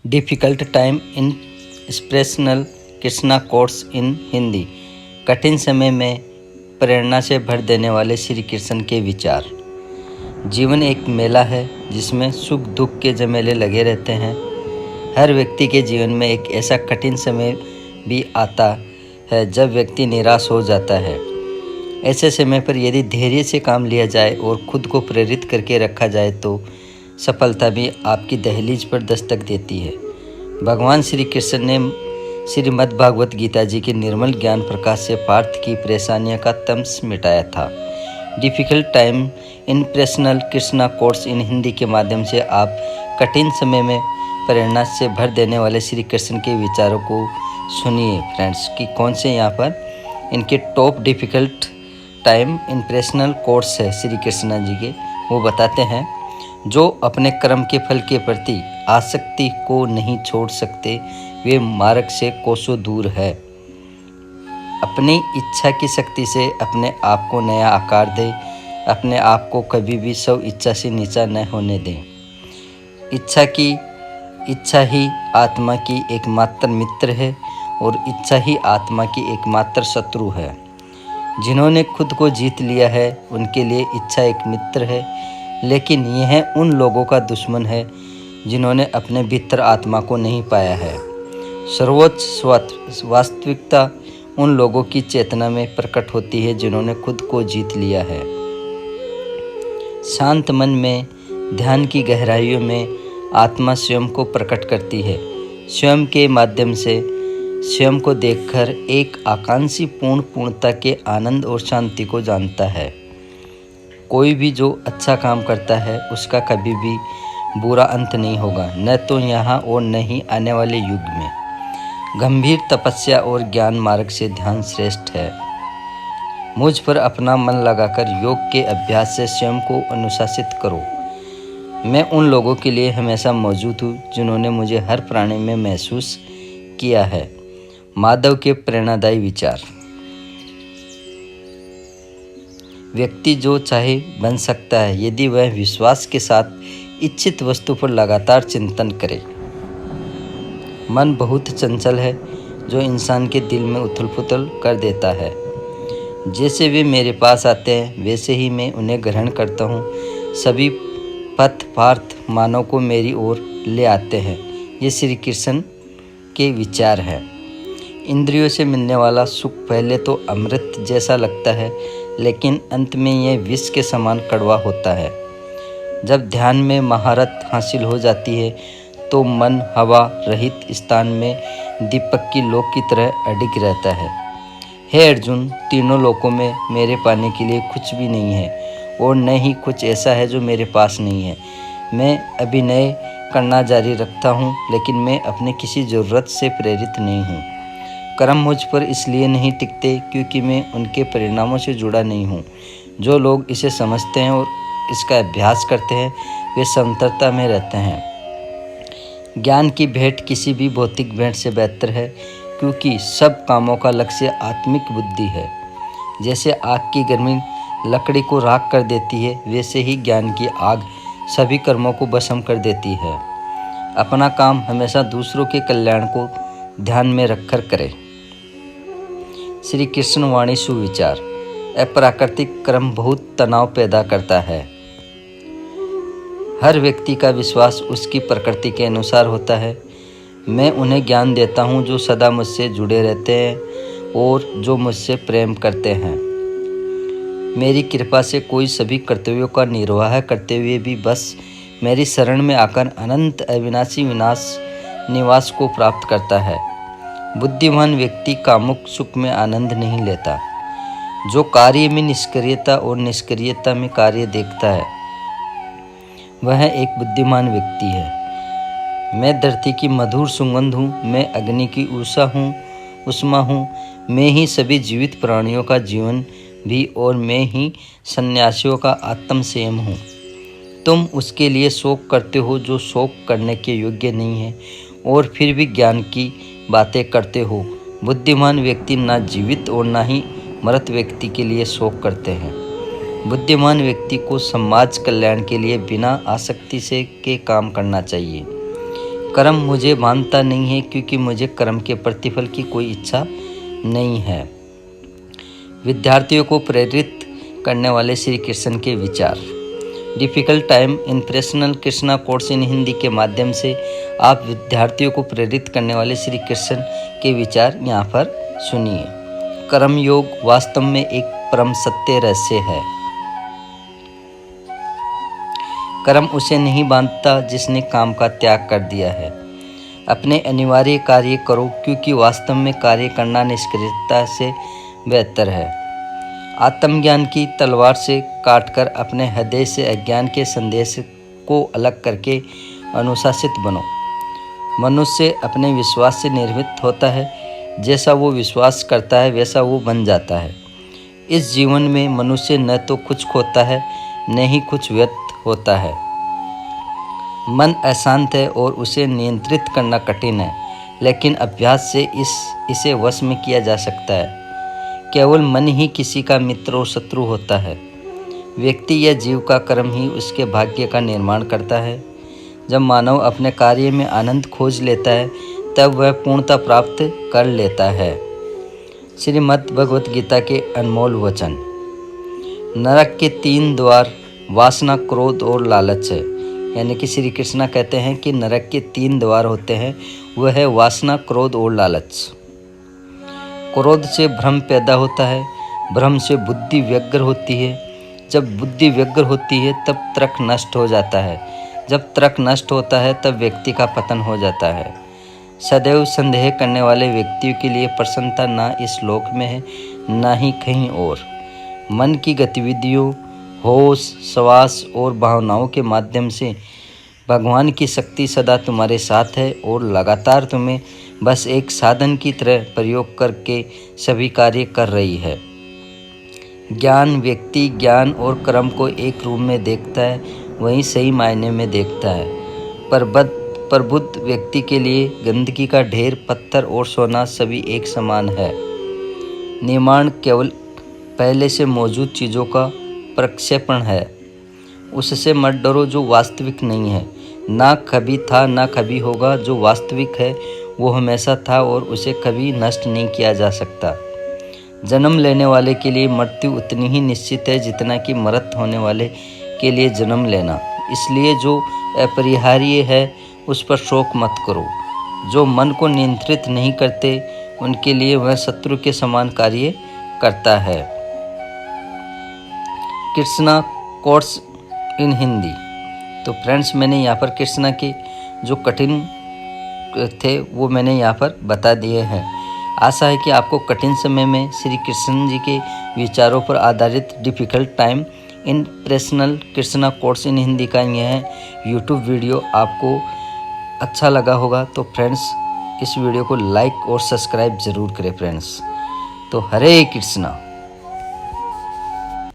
Difficult time in inspirational Krishna quotes in Hindi. कठिन समय में प्रेरणा से भर देने वाले श्री कृष्ण के विचार। जीवन एक मेला है जिसमें सुख दुख के झमेले लगे रहते हैं। हर व्यक्ति के जीवन में एक ऐसा कठिन समय भी आता है जब व्यक्ति निराश हो जाता है। ऐसे समय पर यदि धैर्य से काम लिया जाए और खुद को प्रेरित करके रखा जाए तो सफलता भी आपकी दहलीज पर दस्तक देती है। भगवान श्री कृष्ण ने श्रीमद् भागवत गीता जी के निर्मल ज्ञान प्रकाश से पार्थ की परेशानियों का तमस मिटाया था। Difficult time in personal Krishna quotes in Hindi के माध्यम से आप कठिन समय में प्रेरणा से भर देने वाले श्री कृष्ण के विचारों को सुनिए फ्रेंड्स कि कौन से यहाँ पर इनके top difficult time in personal quotes है श्री कृष्ण जी के। वो बताते हैं, जो अपने कर्म के फल के प्रति आसक्ति को नहीं छोड़ सकते वे मार्ग से कोसों दूर है। अपनी इच्छा की शक्ति से अपने आप को नया आकार दें। अपने आप को कभी भी स्व इच्छा से नीचा न होने दें। इच्छा ही आत्मा की एकमात्र मित्र है और इच्छा ही आत्मा की एकमात्र शत्रु है। जिन्होंने खुद को जीत लिया है उनके लिए इच्छा एक मित्र है, लेकिन यह उन लोगों का दुश्मन है जिन्होंने अपने भीतर आत्मा को नहीं पाया है। सर्वोच्च वास्तविकता उन लोगों की चेतना में प्रकट होती है जिन्होंने खुद को जीत लिया है। शांत मन में ध्यान की गहराइयों में आत्मा स्वयं को प्रकट करती है। स्वयं के माध्यम से स्वयं को देखकर एक आकांक्षी पूर्णता के आनंद और शांति को जानता है। कोई भी जो अच्छा काम करता है उसका कभी भी बुरा अंत नहीं होगा, न तो यहाँ और न ही आने वाले युग में। गंभीर तपस्या और ज्ञान मार्ग से ध्यान श्रेष्ठ है। मुझ पर अपना मन लगाकर योग के अभ्यास से स्वयं को अनुशासित करो। मैं उन लोगों के लिए हमेशा मौजूद हूँ जिन्होंने मुझे हर प्राणी में महसूस किया है। माधव के प्रेरणादायी विचार। व्यक्ति जो चाहे बन सकता है यदि वह विश्वास के साथ इच्छित वस्तु पर लगातार चिंतन करे। मन बहुत चंचल है जो इंसान के दिल में उथल पुथल कर देता है। जैसे वे मेरे पास आते हैं वैसे ही मैं उन्हें ग्रहण करता हूँ। सभी पथ पार्थ मानव को मेरी ओर ले आते हैं। ये श्री कृष्ण के विचार हैं। इंद्रियों से मिलने वाला सुख पहले तो अमृत जैसा लगता है, लेकिन अंत में यह विष के समान कड़वा होता है। जब ध्यान में महारत हासिल हो जाती है तो मन हवा रहित स्थान में दीपक की लोक की तरह अडिग रहता है। हे अर्जुन, तीनों लोकों में मेरे पाने के लिए कुछ भी नहीं है और न ही कुछ ऐसा है जो मेरे पास नहीं है। मैं अभिनय करना जारी रखता हूँ, लेकिन मैं अपने किसी ज़रूरत से प्रेरित नहीं हूँ। कर्म मुझ पर इसलिए नहीं टिकते क्योंकि मैं उनके परिणामों से जुड़ा नहीं हूँ। जो लोग इसे समझते हैं और इसका अभ्यास करते हैं वे संतरता में रहते हैं। ज्ञान की भेंट किसी भी भौतिक भेंट से बेहतर है क्योंकि सब कामों का लक्ष्य आत्मिक बुद्धि है। जैसे आग की गर्मी लकड़ी को राख कर देती है, वैसे ही ज्ञान की आग सभी कर्मों को भस्म कर देती है। अपना काम हमेशा दूसरों के कल्याण को ध्यान में रखकर करें। श्री कृष्ण वाणी सुविचार। अप्राकृतिक कर्म बहुत तनाव पैदा करता है। हर व्यक्ति का विश्वास उसकी प्रकृति के अनुसार होता है। मैं उन्हें ज्ञान देता हूँ जो सदा मुझसे जुड़े रहते हैं और जो मुझसे प्रेम करते हैं। मेरी कृपा से कोई सभी कर्तव्यों का निर्वाह करते हुए भी बस मेरी शरण में आकर अनंत अविनाशी निवास को प्राप्त करता है। बुद्धिमान व्यक्ति कामुक सुख में आनंद नहीं लेता। जो कार्य में निष्क्रियता और निष्क्रियता में कार्य देखता है वह एक बुद्धिमान व्यक्ति है। मैं धरती की मधुर सुगंध हूँ, मैं अग्नि की उष्मा हूँ, मैं ही सभी जीवित प्राणियों का जीवन भी और मैं ही सन्यासियों का आत्म संयम हूँ। तुम उसके लिए शोक करते हो जो शोक करने के योग्य नहीं है और फिर भी ज्ञान की बातें करते हो। बुद्धिमान व्यक्ति ना जीवित और ना ही मृत व्यक्ति के लिए शोक करते हैं। बुद्धिमान व्यक्ति को समाज कल्याण के लिए बिना आसक्ति से के काम करना चाहिए। कर्म मुझे बांधता नहीं है क्योंकि मुझे कर्म के प्रतिफल की कोई इच्छा नहीं है। विद्यार्थियों को प्रेरित करने वाले श्री कृष्ण के विचार। Difficult time inspirational Krishna course in Hindi के माध्यम से आप विद्यार्थियों को प्रेरित करने वाले श्री कृष्ण के विचार यहाँ पर सुनिए। कर्म योग वास्तव में एक परम सत्य रहस्य है। कर्म उसे नहीं बांधता जिसने काम का त्याग कर दिया है। अपने अनिवार्य कार्य करो क्योंकि वास्तव में कार्य करना निष्क्रियता से बेहतर है। आत्मज्ञान की तलवार से काटकर अपने हृदय से अज्ञान के संदेश को अलग करके अनुशासित बनो। मनुष्य अपने विश्वास से निर्मित होता है। जैसा वो विश्वास करता है वैसा वो बन जाता है। इस जीवन में मनुष्य न तो कुछ खोता है न ही कुछ व्यर्थ होता है। मन अशांत है और उसे नियंत्रित करना कठिन है, लेकिन अभ्यास से इसे वश में किया जा सकता है। केवल मन ही किसी का मित्र और शत्रु होता है। व्यक्ति या जीव का कर्म ही उसके भाग्य का निर्माण करता है। जब मानव अपने कार्य में आनंद खोज लेता है तब वह पूर्णता प्राप्त कर लेता है। श्रीमद् भगवत गीता के अनमोल वचन। नरक के 3 द्वार वासना, क्रोध और लालच है। यानी कि श्री कृष्णा कहते हैं कि नरक के 3 द्वार होते हैं, वह है वासना, क्रोध और लालच। क्रोध से भ्रम पैदा होता है, भ्रम से बुद्धि व्यग्र होती है, जब बुद्धि व्यग्र होती है तब तर्क नष्ट हो जाता है, जब तर्क नष्ट होता है तब व्यक्ति का पतन हो जाता है। सदैव संदेह करने वाले व्यक्तियों के लिए प्रसन्नता ना इस लोक में है ना ही कहीं और। मन की गतिविधियों, होश, श्वास और भावनाओं के माध्यम से भगवान की शक्ति सदा तुम्हारे साथ है और लगातार तुम्हें बस एक साधन की तरह प्रयोग करके सभी कार्य कर रही है। ज्ञान व्यक्ति ज्ञान और कर्म को एक रूप में देखता है, वहीं सही मायने में देखता है। पर बुद्ध व्यक्ति के लिए गंदगी का ढेर, पत्थर और सोना सभी एक समान है। निर्माण केवल पहले से मौजूद चीज़ों का प्रक्षेपण है। उससे मत डरो जो वास्तविक नहीं है। ना कभी था ना कभी होगा। जो वास्तविक है वो हमेशा था और उसे कभी नष्ट नहीं किया जा सकता। जन्म लेने वाले के लिए मृत्यु उतनी ही निश्चित है जितना कि मृत होने वाले के लिए जन्म लेना। इसलिए जो अपरिहार्य है उस पर शोक मत करो। जो मन को नियंत्रित नहीं करते उनके लिए वह शत्रु के समान कार्य करता है। Krishna course in Hindi. तो फ्रेंड्स, मैंने यहाँ पर कृष्णा के जो कठिन थे वो मैंने यहाँ पर बता दिए हैं। आशा है कि आपको कठिन समय में श्री कृष्ण जी के विचारों पर आधारित difficult time inspirational Krishna course in Hindi का यह यूट्यूब वीडियो आपको अच्छा लगा होगा। तो फ्रेंड्स, इस वीडियो को लाइक और सब्सक्राइब ज़रूर करें फ्रेंड्स। तो हरे कृष्णा।